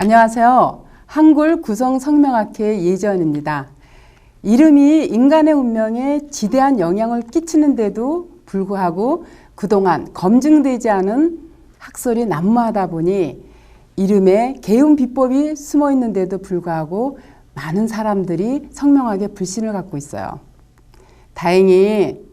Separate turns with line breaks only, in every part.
안녕하세요. 한글 구성성명학회 예지연입니다. 이름이 인간의 운명에 지대한 영향을 끼치는데도 불구하고 그동안 검증되지 않은 학설이 난무하다 보니 이름에 개운 비법이 숨어 있는데도 불구하고 많은 사람들이 성명학에 불신을 갖고 있어요. 다행히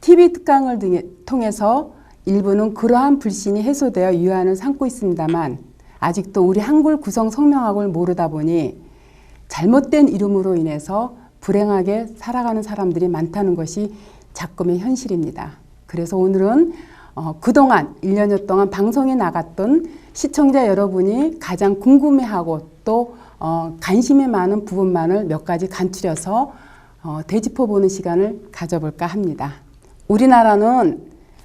TV 특강을 통해서 일부는 그러한 불신이 해소되어 유한을 삼고 있습니다만 아직도 우리 한글 구성 성명학을 모르다 보니 잘못된 이름으로 인해서 불행하게 살아가는 사람들이 많다는 것이 작금의 현실입니다. 그래서 오늘은 그동안 1년여 동안 방송에 나갔던 시청자 여러분이 가장 궁금해하고 또 관심이 많은 부분만을 몇 가지 간추려서 되짚어보는 시간을 가져볼까 합니다. 우리나라는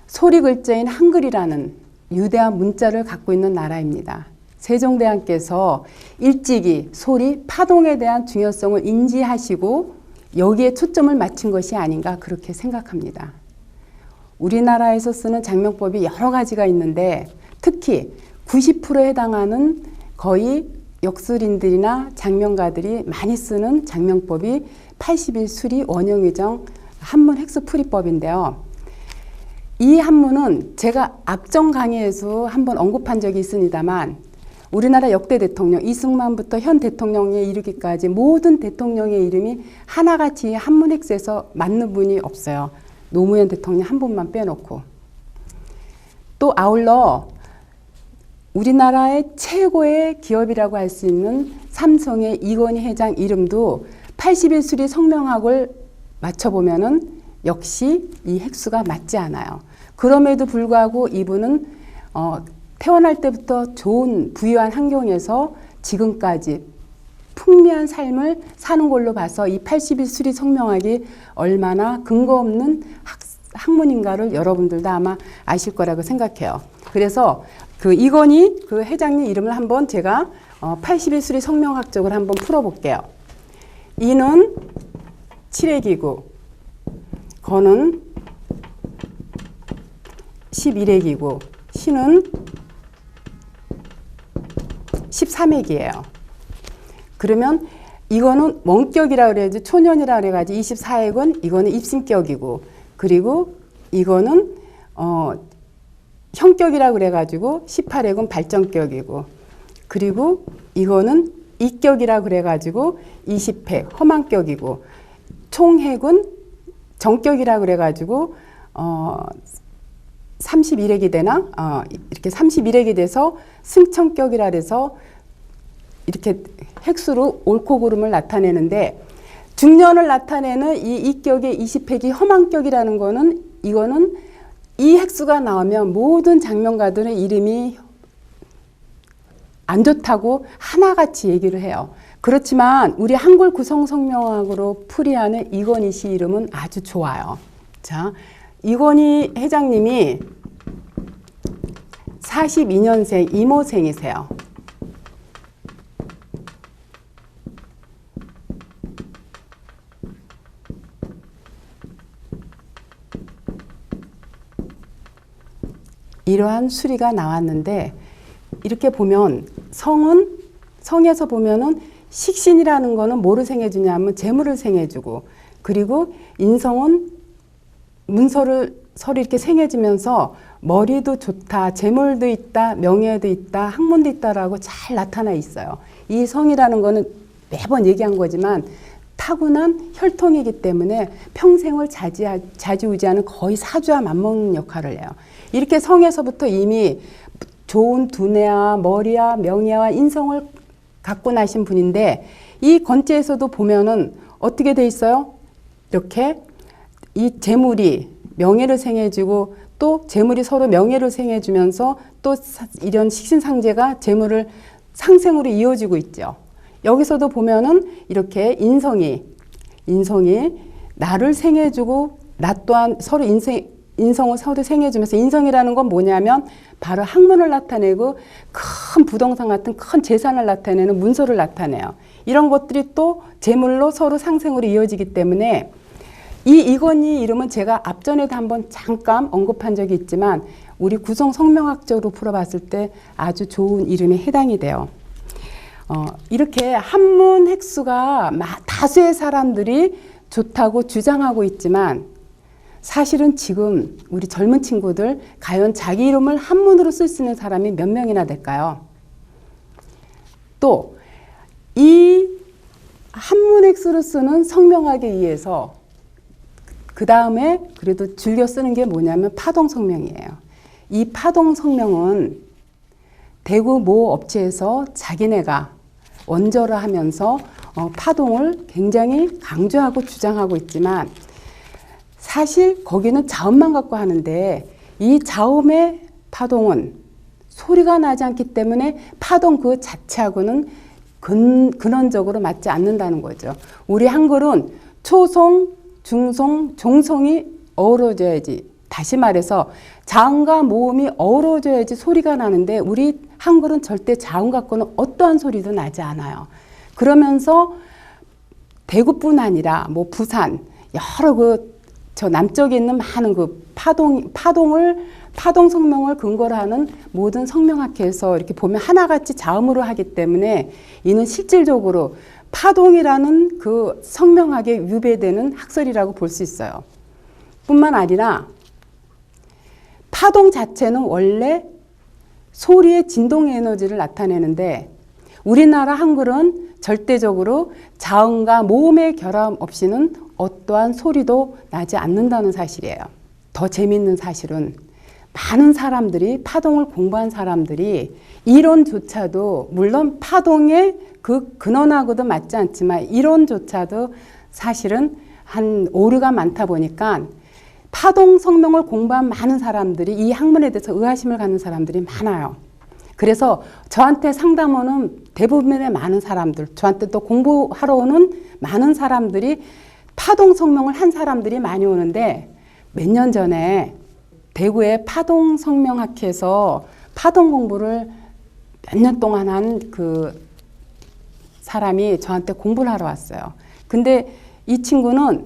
소리 글자인 한글이라는 유대한 문자를 갖고 있는 나라입니다. 세종대왕께서 일찍이 소리, 파동에 대한 중요성을 인지하시고 여기에 초점을 맞춘 것이 아닌가 그렇게 생각합니다. 우리나라에서 쓰는 장명법이 여러 가지가 있는데 특히 90%에 해당하는 거의 역술인들이나 장명가들이 많이 쓰는 장명법이 81수리 원형위정 한문 획수풀이법인데요. 이 한문은 제가 앞전 강의에서 한번 언급한 적이 있습니다만 우리나라 역대 대통령 이승만부터 현 대통령에 이르기까지 모든 대통령의 이름이 하나같이 한문 획수에서 맞는 분이 없어요. 노무현 대통령 한 분만 빼놓고. 또 아울러 우리나라의 최고의 기업이라고 할 수 있는 삼성의 이건희 회장 이름도 81수리 성명학을 맞춰보면은 역시 이 획수가 맞지 않아요. 그럼에도 불구하고 이분은 태어날 때부터 좋은 부유한 환경에서 지금까지 풍미한 삶을 사는 걸로 봐서 이 81수리 성명학이 얼마나 근거 없는 학문인가를 여러분들도 아마 아실 거라고 생각해요. 그래서 그 이건희 그 회장님 이름을 한번 제가 81수리 성명학적으로 한번 풀어볼게요. 이는 칠회기구, 거는 11회기구, 시는 13회기예요. 그러면 이거는 원격이라 그래야지 초년이라 그래가지고 24회군 이거는 입신격이고 그리고 이거는 형격이라 그래가지고 18회군 발전격이고 그리고 이거는 이격이라 그래가지고 20회 허망격이고 총획은 정격이라 그래가지고 31회기 되나? 이렇게 31회기 돼서 승천격이라 해서 이렇게 획수로 옳고 그름을 나타내는데 중년을 나타내는 이 이격의 20회기 허망격이라는 거는 이거는 이 획수가 나오면 모든 장명가들의 이름이 안 좋다고 하나같이 얘기를 해요. 그렇지만 우리 한글 구성성명학으로 풀이하는 이건희 씨 이름은 아주 좋아요. 자, 이건희 회장님이 42년생 이모생이세요. 이러한 수리가 나왔는데 이렇게 보면 성에서 보면은 식신이라는 거는 뭐를 생해주냐 하면 재물을 생해주고 그리고 인성은 문서를 서로 이렇게 생해주면서 머리도 좋다, 재물도 있다, 명예도 있다, 학문도 있다라고 잘 나타나 있어요. 이 성이라는 거는 매번 얘기한 거지만 타고난 혈통이기 때문에 평생을 좌지우지하는 거의 사주와 맞먹는 역할을 해요. 이렇게 성에서부터 이미 좋은 두뇌와 머리와 명예와 인성을 갖고 나신 분인데 이 건지에서도 보면은 어떻게 돼 있어요? 이렇게 이 재물이 명예를 생해주고 또 재물이 서로 명예를 생해주면서 또 이런 식신상제가 재물을 상생으로 이어지고 있죠. 여기서도 보면은 이렇게 인성이 나를 생해주고 나 또한 서로 인성을 서로 생해주면서 인성이라는 건 뭐냐면 바로 학문을 나타내고 큰 부동산 같은 큰 재산을 나타내는 문서를 나타내요. 이런 것들이 또 재물로 서로 상생으로 이어지기 때문에 이 이건희 이름은 제가 앞전에도 한번 잠깐 언급한 적이 있지만 우리 구성 성명학적으로 풀어봤을 때 아주 좋은 이름에 해당이 돼요. 이렇게 한문 획수가 다수의 사람들이 좋다고 주장하고 있지만 사실은 지금 우리 젊은 친구들 과연 자기 이름을 한문으로 쓸 수 있는 사람이 몇 명이나 될까요? 또 이 한문 획수로 쓰는 성명하기 위해서 그 다음에 그래도 즐겨 쓰는 게 뭐냐면 파동 성명이에요. 이 파동 성명은 대구 모 업체에서 자기네가 원저를 하면서 파동을 굉장히 강조하고 주장하고 있지만 사실 거기는 자음만 갖고 하는데 이 자음의 파동은 소리가 나지 않기 때문에 파동 그 자체하고는 근원적으로 맞지 않는다는 거죠. 우리 한글은 초성, 중성, 종성이 어우러져야지, 다시 말해서 자음과 모음이 어우러져야지 소리가 나는데 우리 한글은 절대 자음 갖고는 어떠한 소리도 나지 않아요. 그러면서 대구뿐 아니라 뭐 부산 여러 저 남쪽에 있는 많은 파동 성명을 근거로 하는 모든 성명학회에서 이렇게 보면 하나같이 자음으로 하기 때문에 이는 실질적으로 파동이라는 그 성명학에 위배되는 학설이라고 볼 수 있어요. 뿐만 아니라 파동 자체는 원래 소리의 진동 에너지를 나타내는데 우리나라 한글은 절대적으로 자음과 모음의 결함 없이는 어떠한 소리도 나지 않는다는 사실이에요. 더 재미있는 사실은 많은 사람들이 파동을 공부한 사람들이 이론조차도 물론 파동의 그 근원하고도 맞지 않지만 이론조차도 사실은 한 오류가 많다 보니까 파동 성명을 공부한 많은 사람들이 이 학문에 대해서 의아심을 갖는 사람들이 많아요. 그래서 저한테 상담원은 대부분의 많은 사람들, 저한테 또 공부하러 오는 많은 사람들이 파동 성명을 한 사람들이 많이 오는데 몇 년 전에 대구의 파동 성명학회에서 파동 공부를 몇 년 동안 한 그 사람이 저한테 공부를 하러 왔어요. 근데 이 친구는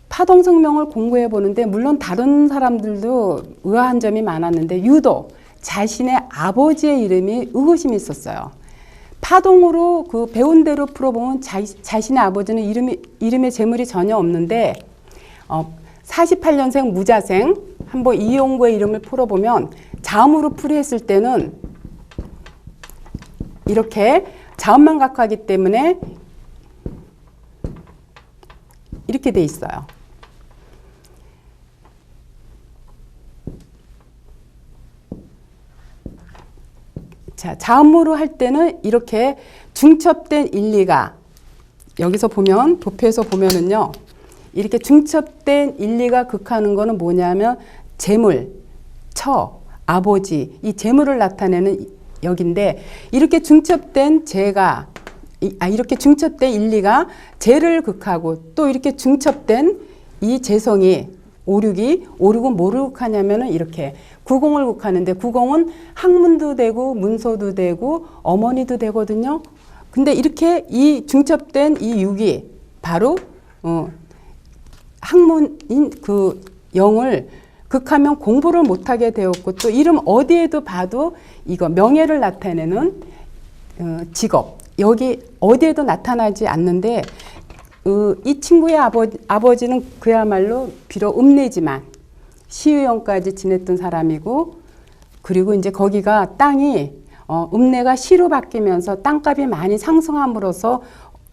파동 성명을 공부해 보는데 물론 다른 사람들도 의아한 점이 많았는데 유독 자신의 아버지의 이름이 의구심이 있었어요. 파동으로 그 배운 대로 풀어보면 자신의 아버지는 이름에 재물이 전혀 없는데 48년생 무자생 한번 이용구의 이름을 풀어보면 자음으로 풀이했을 때는 이렇게 자음만 갖고 하기 때문에 이렇게 돼 있어요. 자, 자음으로 할 때는 이렇게 중첩된 일리가 여기서 보면 도표에서 보면은요. 이렇게 중첩된 일리가 극하는 거는 뭐냐면 재물, 처, 아버지 이 재물을 나타내는 역인데 이렇게 중첩된 재가 이렇게 중첩된 일리가 재를 극하고 또 이렇게 중첩된 이 재성이 오륙은 뭐를 극하냐면은 이렇게 구공을 극하는데 구공은 학문도 되고 문서도 되고 어머니도 되거든요. 근데 이렇게 이 중첩된 이 육이 바로 학문인 그 영을 극하면 공부를 못하게 되었고 또 이름 어디에도 봐도 이거 명예를 나타내는 직업 여기 어디에도 나타나지 않는데 이 친구의 아버지는 그야말로 비록 읍내지만 시의원까지 지냈던 사람이고 그리고 이제 거기가 땅이 읍내가 시로 바뀌면서 땅값이 많이 상승함으로써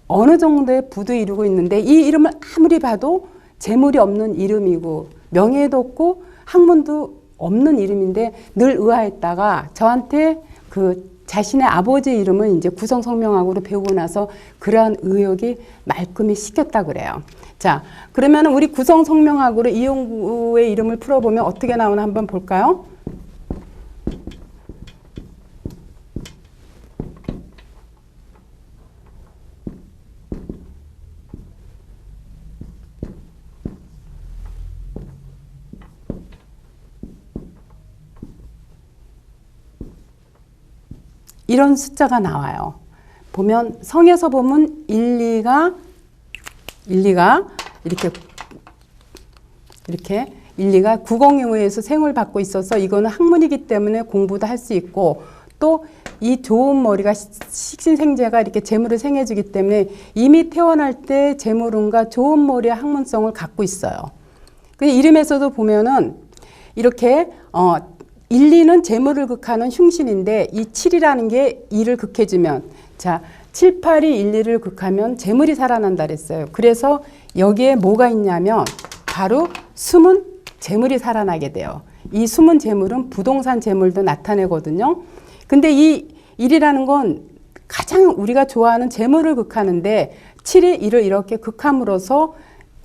어느 정도의 부도 이루고 있는데 이 이름을 아무리 봐도 재물이 없는 이름이고 명예도 없고 학문도 없는 이름인데 늘 의아했다가 저한테 그 자신의 아버지의 이름을 이제 구성성명학으로 배우고 나서 그러한 의혹이 말끔히 씻겼다 그래요. 자, 그러면 우리 구성성명학으로 이용구의 이름을 풀어보면 어떻게 나오나 한번 볼까요? 이런 숫자가 나와요. 보면 성에서 보면 일리가 이렇게 일리가 구공에 의해서 생을 받고 있어서 이거는 학문이기 때문에 공부도 할 수 있고 또 이 좋은 머리가 식신생재가 이렇게 재물을 생해주기 때문에 이미 태어날 때 재물운과 좋은 머리의 학문성을 갖고 있어요. 그 이름에서도 보면은 이렇게 1, 2는 재물을 극하는 흉신인데 이 7이라는 게 2를 극해주면 자 7, 8이 1, 2를 극하면 재물이 살아난다 그랬어요. 그래서 여기에 뭐가 있냐면 바로 숨은 재물이 살아나게 돼요. 이 숨은 재물은 부동산 재물도 나타내거든요. 근데 이 1이라는 건 가장 우리가 좋아하는 재물을 극하는데 7이 1을 이렇게 극함으로써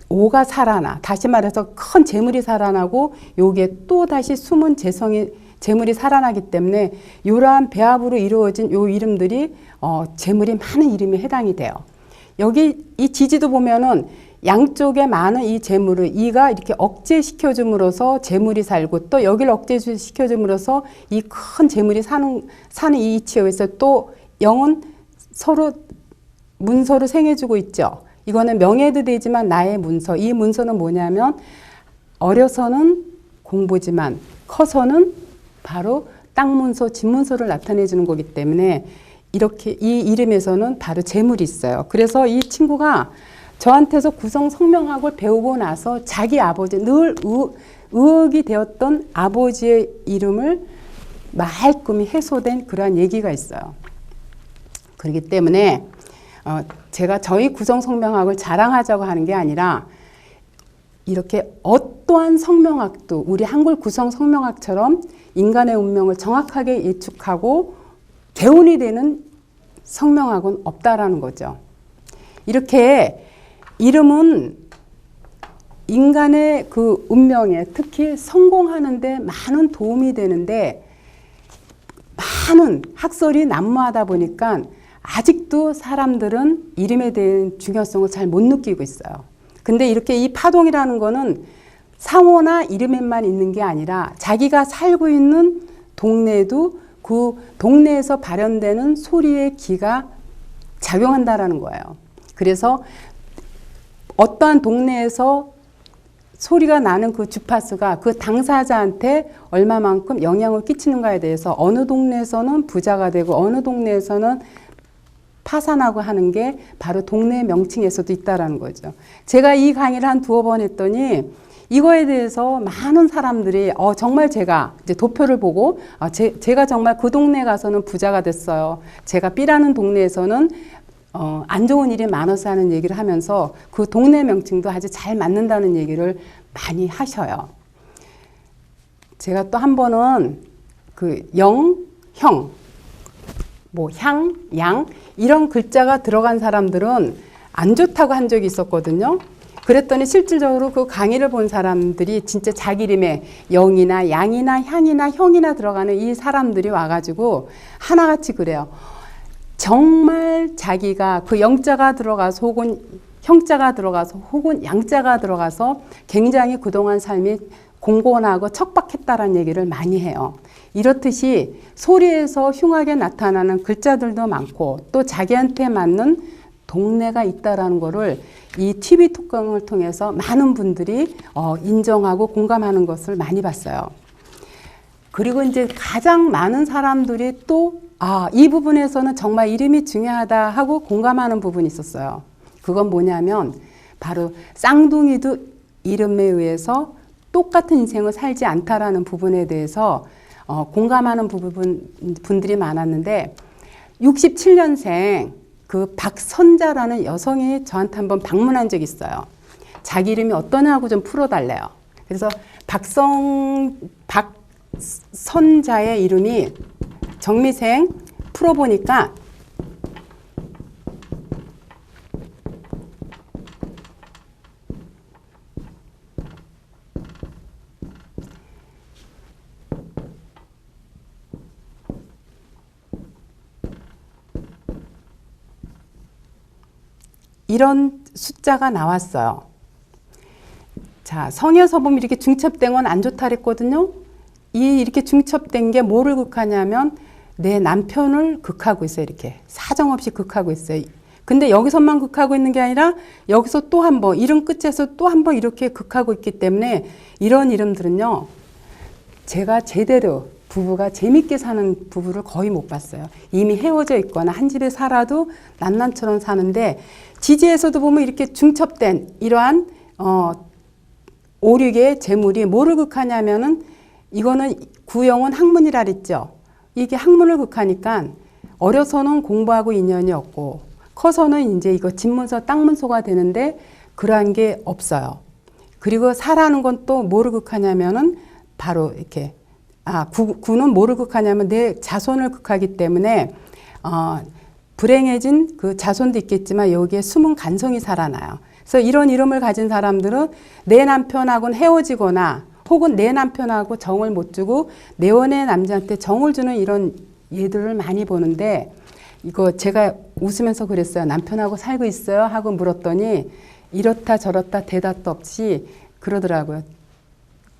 5가 살아나. 다시 말해서 큰 재물이 살아나고 요게 또 다시 숨은 재물이 살아나기 때문에 이러한 배합으로 이루어진 요 이름들이 재물이 많은 이름에 해당이 돼요. 여기 이 지지도 보면은 양쪽에 많은 이 재물을 이가 이렇게 억제시켜줌으로써 재물이 살고 또 여기를 억제시켜줌으로써 이 큰 재물이 사는 이 이치에 의해서 또 영은 서로 문서를 생해주고 있죠. 이거는 명예도 되지만 나의 문서. 이 문서는 뭐냐면 어려서는 공부지만 커서는 바로 땅 문서, 집 문서를 나타내 주는 거기 때문에 이렇게 이 이름에서는 바로 재물이 있어요. 그래서 이 친구가 저한테서 구성 성명학을 배우고 나서 자기 아버지 늘 의혹이 되었던 아버지의 이름을 말끔히 해소된 그러한 얘기가 있어요. 그렇기 때문에 제가 저희 구성 성명학을 자랑하자고 하는 게 아니라 이렇게 어떠한 성명학도 우리 한글 구성 성명학처럼 인간의 운명을 정확하게 예측하고 개운이 되는 성명학은 없다라는 거죠. 이렇게 이름은 인간의 그 운명에 특히 성공하는 데 많은 도움이 되는데 많은 학설이 난무하다 보니까 아직도 사람들은 이름에 대한 중요성을 잘 못 느끼고 있어요. 근데 이렇게 이 파동이라는 거는 상호나 이름에만 있는 게 아니라 자기가 살고 있는 동네에도 그 동네에서 발현되는 소리의 기가 작용한다라는 거예요. 그래서 어떠한 동네에서 소리가 나는 그 주파수가 그 당사자한테 얼마만큼 영향을 끼치는가에 대해서 어느 동네에서는 부자가 되고 어느 동네에서는 파산하고 하는 게 바로 동네 명칭에서도 있다라는 거죠. 제가 이 강의를 한 2번 했더니 이거에 대해서 많은 사람들이 정말 제가 이제 도표를 보고 제가 정말 그 동네 가서는 부자가 됐어요. 제가 B라는 동네에서는 안 좋은 일이 많아서 하는 얘기를 하면서 그 동네 명칭도 아주 잘 맞는다는 얘기를 많이 하셔요. 제가 또 한 번은 그 영, 형, 뭐 향, 양 이런 글자가 들어간 사람들은 안 좋다고 한 적이 있었거든요. 그랬더니 실질적으로 그 강의를 본 사람들이 진짜 자기 이름에 영이나 양이나 향이나 형이나 들어가는 이 사람들이 와가지고 하나같이 그래요. 정말 자기가 그 영자가 들어가서 혹은 형자가 들어가서 혹은 양자가 들어가서 굉장히 그동안 삶이 공곤하고 척박했다라는 얘기를 많이 해요. 이렇듯이 소리에서 흉하게 나타나는 글자들도 많고 또 자기한테 맞는 동네가 있다라는 거를 이 TV 특강을 통해서 많은 분들이 인정하고 공감하는 것을 많이 봤어요. 그리고 이제 가장 많은 사람들이 또 이 부분에서는 정말 이름이 중요하다 하고 공감하는 부분이 있었어요. 그건 뭐냐면 바로 쌍둥이도 이름에 의해서 똑같은 인생을 살지 않다라는 부분에 대해서 공감하는 분들이 많았는데 67년생 그 박선자라는 여성이 저한테 한번 방문한 적이 있어요. 자기 이름이 어떠냐고 좀 풀어달래요. 그래서 박선자의 이름이 정미생 풀어보니까 이런 숫자가 나왔어요. 자, 성에서 보면 이렇게 중첩된 건 안 좋다 그랬거든요. 이렇게 중첩된 게 뭐를 극하냐면 내 남편을 극하고 있어요. 이렇게 사정없이 극하고 있어요. 근데 여기서만 극하고 있는 게 아니라 여기서 또 한 번, 이름 끝에서 또 한 번 이렇게 극하고 있기 때문에 이런 이름들은요, 제가 제대로 부부가 재밌게 사는 부부를 거의 못 봤어요. 이미 헤어져 있거나 한 집에 살아도 난난처럼 사는데 지지에서도 보면 이렇게 중첩된 이러한 5, 6의 재물이 뭐를 극하냐면은 이거는 구영은 학문이라 그랬죠. 이게 학문을 극하니까 어려서는 공부하고 인연이 없고 커서는 이제 이거 집문서 땅문서가 되는데 그러한 게 없어요. 그리고 사라는 건 또 뭐를 극하냐면은 바로 이렇게 구는 뭐를 극하냐면 내 자손을 극하기 때문에 불행해진 그 자손도 있겠지만 여기에 숨은 간성이 살아나요. 그래서 이런 이름을 가진 사람들은 내 남편하고는 헤어지거나 혹은 내 남편하고 정을 못 주고 내원의 남자한테 정을 주는 이런 예들을 많이 보는데 이거 제가 웃으면서 그랬어요. 남편하고 살고 있어요? 하고 물었더니 이렇다 저렇다 대답도 없이 그러더라고요.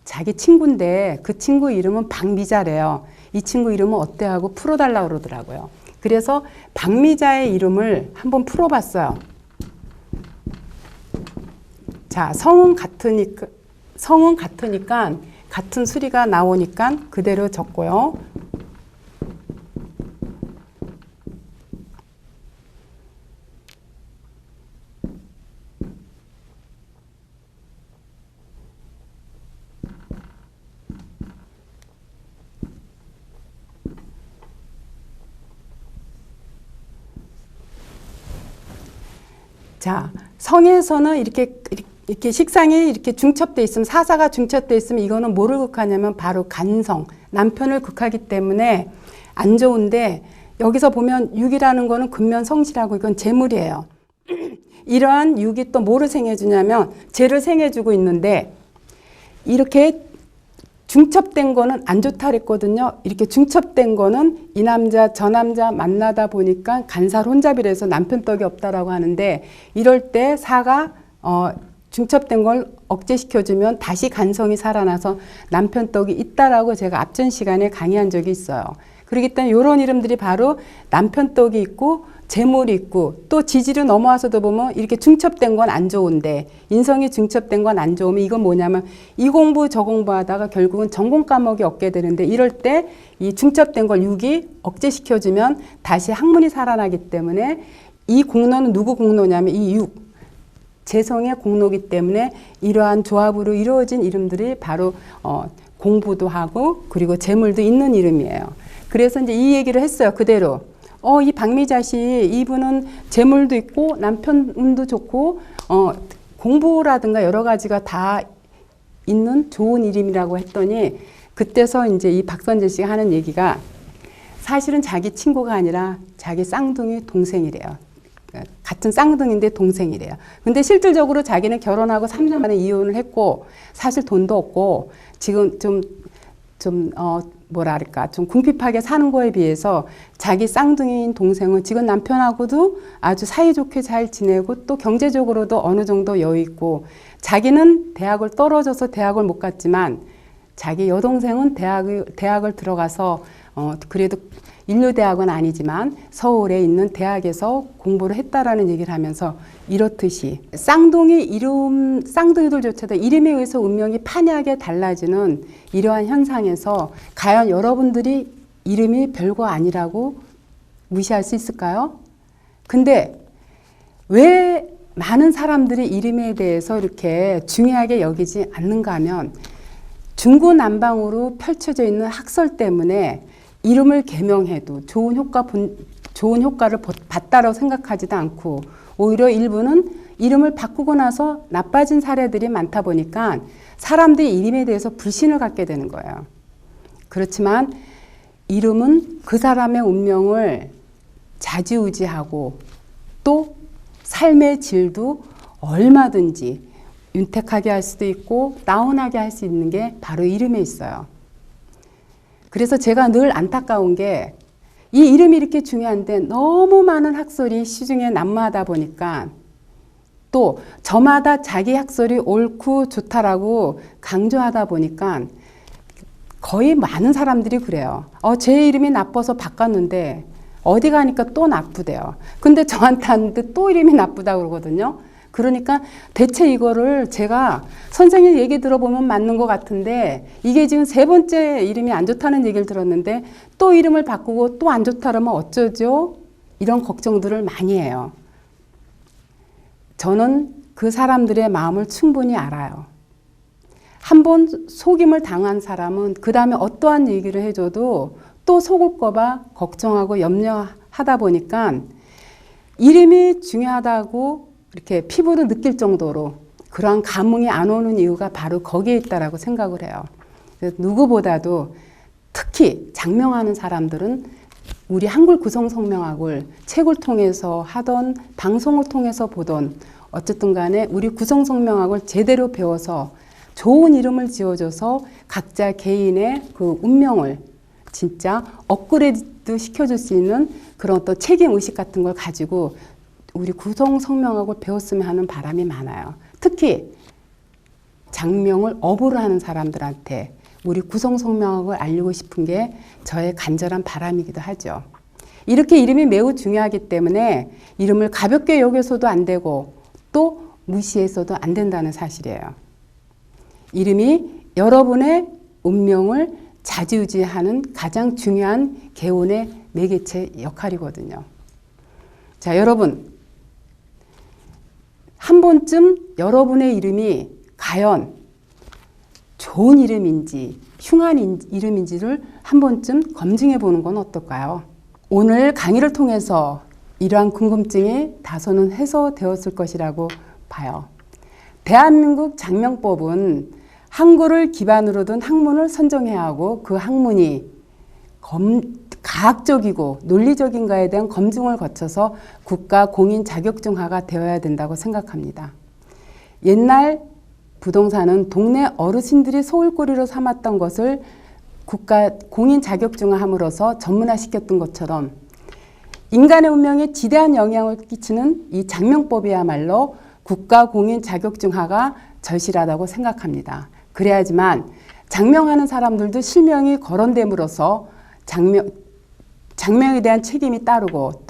자기 친구인데 그 친구 이름은 박미자래요. 이 친구 이름은 어때 하고 풀어달라고 그러더라고요. 그래서 박미자의 이름을 한번 풀어봤어요. 자, 성은 같으니까 같은 수리가 나오니까 그대로 적고요. 자, 성에서는 이렇게 식상이 이렇게 중첩돼 있으면 사사가 중첩돼 있으면 이거는 뭐를 극하냐면 바로 간성, 남편을 극하기 때문에 안 좋은데 여기서 보면 육이라는 거는 근면성실하고 이건 재물이에요. 이러한 육이 또 뭐를 생해주냐면 재를 생해주고 있는데 이렇게 중첩된 거는 안 좋다 그랬거든요. 이렇게 중첩된 거는 이 남자 저 남자 만나다 보니까 간살 혼잡이라서 남편 떡이 없다라고 하는데 이럴 때 사가 중첩된 걸 억제시켜주면 다시 간성이 살아나서 남편 떡이 있다라고 제가 앞전 시간에 강의한 적이 있어요. 그렇기 때문에 이런 이름들이 바로 남편 떡이 있고 재물이 있고 또 지지로 넘어와서도 보면 이렇게 중첩된 건 안 좋은데 인성이 중첩된 건 안 좋으면 이건 뭐냐면 이 공부 저 공부하다가 결국은 전공 과목이 없게 되는데 이럴 때 이 중첩된 걸 육이 억제시켜주면 다시 학문이 살아나기 때문에 이 공로는 누구 공로냐면 이 육 재성의 공로기 때문에 이러한 조합으로 이루어진 이름들이 바로 공부도 하고 그리고 재물도 있는 이름이에요. 그래서 이제 이 얘기를 했어요. 그대로. 이 박미자 씨 이분은 재물도 있고 남편 운도 좋고 공부라든가 여러 가지가 다 있는 좋은 이름이라고 했더니 그때서 이제 이 박선재 씨가 하는 얘기가 사실은 자기 친구가 아니라 자기 쌍둥이 동생이래요. 같은 쌍둥이인데 동생이래요. 근데 실질적으로 자기는 결혼하고 3년 만에 이혼을 했고 사실 돈도 없고 지금 좀 뭐랄까 좀 궁핍하게 사는 거에 비해서 자기 쌍둥이인 동생은 지금 남편하고도 아주 사이좋게 잘 지내고 또 경제적으로도 어느 정도 여유 있고 자기는 대학을 떨어져서 대학을 못 갔지만 자기 여동생은 대학을 들어가서 그래도 인류대학은 아니지만 서울에 있는 대학에서 공부를 했다라는 얘기를 하면서 이렇듯이 쌍둥이들조차도 이름에 의해서 운명이 판이하게 달라지는 이러한 현상에서 과연 여러분들이 이름이 별거 아니라고 무시할 수 있을까요? 근데 왜 많은 사람들이 이름에 대해서 이렇게 중요하게 여기지 않는가 하면 중구난방으로 펼쳐져 있는 학설 때문에 이름을 개명해도 좋은 효과를 봤다라고 생각하지도 않고 오히려 일부는 이름을 바꾸고 나서 나빠진 사례들이 많다 보니까 사람들이 이름에 대해서 불신을 갖게 되는 거예요. 그렇지만 이름은 그 사람의 운명을 좌지우지하고 또 삶의 질도 얼마든지 윤택하게 할 수도 있고 다운하게 할 수 있는 게 바로 이름에 있어요. 그래서 제가 늘 안타까운 게 이 이름이 이렇게 중요한데 너무 많은 학설이 시중에 난무하다 보니까 또 저마다 자기 학설이 옳고 좋다라고 강조하다 보니까 거의 많은 사람들이 그래요. 제 이름이 나빠서 바꿨는데 어디 가니까 또 나쁘대요. 근데 저한테 하는데 또 이름이 나쁘다고 그러거든요. 그러니까 대체 이거를 제가 선생님 얘기 들어보면 맞는 것 같은데 이게 지금 세 번째 이름이 안 좋다는 얘기를 들었는데 또 이름을 바꾸고 또 안 좋다 그러면 어쩌죠? 이런 걱정들을 많이 해요. 저는 그 사람들의 마음을 충분히 알아요. 한번 속임을 당한 사람은 그 다음에 어떠한 얘기를 해줘도 또 속을까봐 걱정하고 염려하다 보니까 이름이 중요하다고 이렇게 피부로 느낄 정도로 그러한 감흥이 안 오는 이유가 바로 거기에 있다라고 생각을 해요. 누구보다도 특히 장명하는 사람들은 우리 한글 구성성명학을 책을 통해서 하던 방송을 통해서 보던 어쨌든 간에 우리 구성성명학을 제대로 배워서 좋은 이름을 지어줘서 각자 개인의 그 운명을 진짜 업그레이드 시켜줄 수 있는 그런 어떤 책임의식 같은 걸 가지고 우리 구성성명학을 배웠으면 하는 바람이 많아요. 특히 장명을 업으로 하는 사람들한테 우리 구성성명학을 알리고 싶은 게 저의 간절한 바람이기도 하죠. 이렇게 이름이 매우 중요하기 때문에 이름을 가볍게 여겨서도 안 되고 또 무시해서도 안 된다는 사실이에요. 이름이 여러분의 운명을 좌지우지하는 가장 중요한 개운의 매개체 역할이거든요. 자, 여러분. 한 번쯤 여러분의 이름이 과연 좋은 이름인지 흉한 이름인지를 한 번쯤 검증해 보는 건 어떨까요? 오늘 강의를 통해서 이러한 궁금증이 다소는 해소되었을 것이라고 봐요. 대한민국 장명법은 한글을 기반으로 둔 학문을 선정해야 하고 그 학문이 과학적이고 논리적인가에 대한 검증을 거쳐서 국가 공인 자격증화가 되어야 된다고 생각합니다. 옛날 부동산은 동네 어르신들이 소울거리로 삼았던 것을 국가 공인 자격증화함으로써 전문화시켰던 것처럼 인간의 운명에 지대한 영향을 끼치는 이 장명법이야말로 국가 공인 자격증화가 절실하다고 생각합니다. 그래야지만 장명하는 사람들도 실명이 거론됨으로써 장명에 대한 책임이 따르고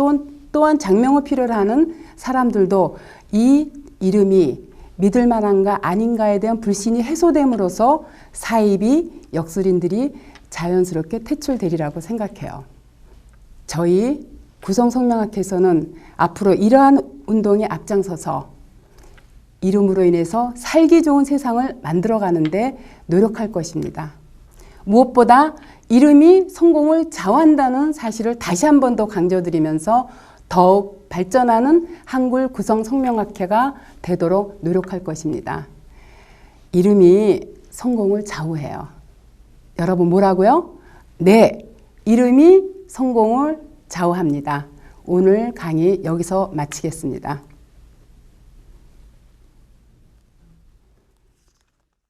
또한 장명을 필요로 하는 사람들도 이 이름이 믿을 만한가 아닌가에 대한 불신이 해소됨으로써 사입이 역술인들이 자연스럽게 퇴출되리라고 생각해요. 저희 구성성명학회에서는 앞으로 이러한 운동에 앞장서서 이름으로 인해서 살기 좋은 세상을 만들어가는데 노력할 것입니다. 무엇보다 이름이 성공을 좌우한다는 사실을 다시 한 번 더 강조드리면서 더욱 발전하는 한글 구성성명학회가 되도록 노력할 것입니다. 이름이 성공을 좌우해요. 여러분 뭐라고요? 네, 이름이 성공을 좌우합니다. 오늘 강의 여기서 마치겠습니다.